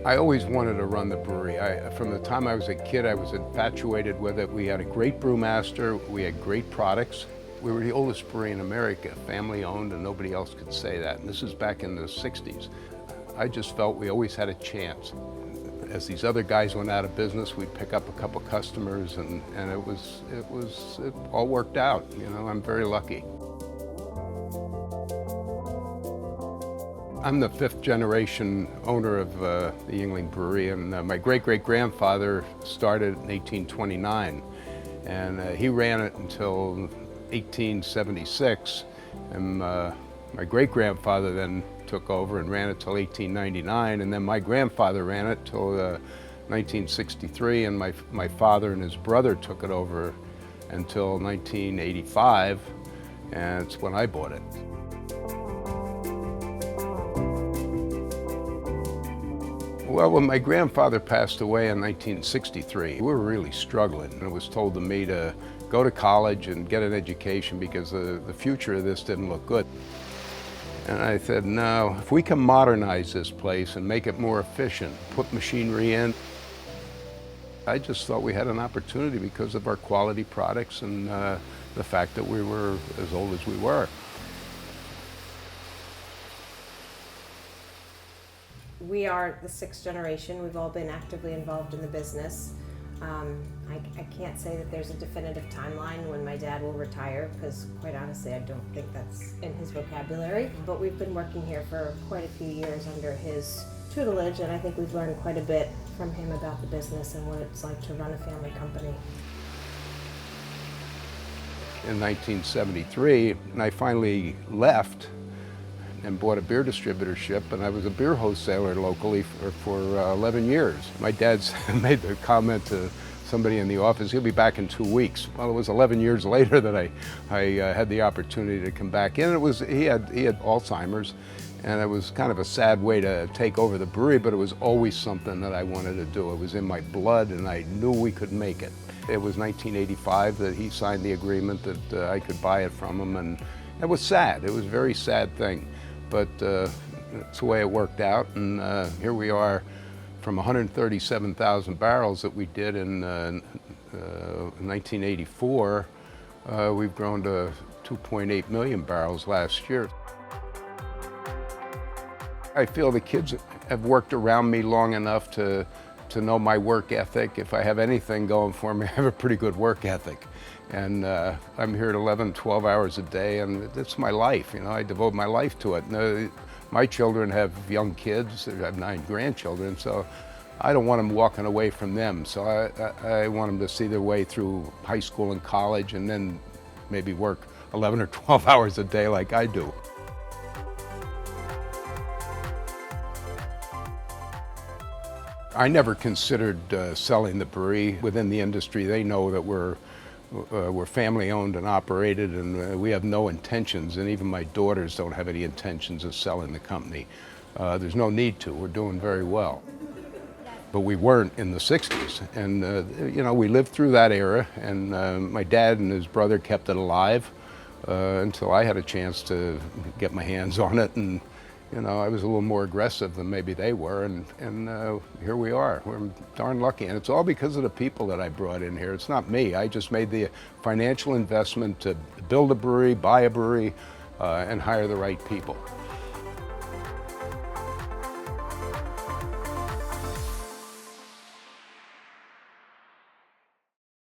I always wanted to run the brewery. From the time I was a kid, I was infatuated with it. We had a great brewmaster, we had great products. We were the oldest brewery in America, family owned, and nobody else could say that. And this is back in the 60s. I just felt we always had a chance. As these other guys went out of business, we'd pick up a couple customers, and it all worked out. You know, I'm very lucky. I'm the fifth generation owner of the Yuengling Brewery, and my great-great-grandfather started in 1829, and he ran it until 1876, and my great-grandfather then took over and ran it till 1899, and then my grandfather ran it till 1963, and my father and his brother took it over until 1985, and it's when I bought it. Well, when my grandfather passed away in 1963, we were really struggling. And it was told to me to go to college and get an education because the future of this didn't look good. And I said, no, if we can modernize this place and make it more efficient, put machinery in, I just thought we had an opportunity because of our quality products and the fact that we were as old as we were. We are the sixth generation. We've all been actively involved in the business. I can't say that there's a definitive timeline when my dad will retire, because quite honestly, I don't think that's in his vocabulary. But we've been working here for quite a few years under his tutelage, and I think we've learned quite a bit from him about the business and what it's like to run a family company. In 1973, and I finally left and bought a beer distributorship, and I was a beer wholesaler locally for 11 years. My dad's made the comment to somebody in the office, he'll be back in 2 weeks. Well, it was 11 years later that I had the opportunity to come back in. He had Alzheimer's, and it was kind of a sad way to take over the brewery, but it was always something that I wanted to do. It was in my blood, and I knew we could make it. It was 1985 that he signed the agreement that I could buy it from him, and it was sad. It was a very sad thing. But it's the way it worked out, and here we are from 137,000 barrels that we did in 1984. We've grown to 2.8 million barrels last year. I feel the kids have worked around me long enough to know my work ethic. If I have anything going for me, I have a pretty good work ethic. And I'm here at 11, 12 hours a day, and it's my life, you know, I devote my life to it. And, my children have young kids, I have 9 grandchildren, so I don't want them walking away from them. So I want them to see their way through high school and college, and then maybe work 11 or 12 hours a day like I do. I never considered selling the brewery. Within the industry, they know that we're family owned and operated, and we have no intentions, and even my daughters don't have any intentions of selling the company. There's no need to. We're doing very well. But we weren't in the 60s, and you know, we lived through that era, and my dad and his brother kept it alive until I had a chance to get my hands on it, and you know, I was a little more aggressive than maybe they were, and here we are. We're darn lucky, and it's all because of the people that I brought in here. It's not me. I just made the financial investment to build a brewery, buy a brewery, and hire the right people.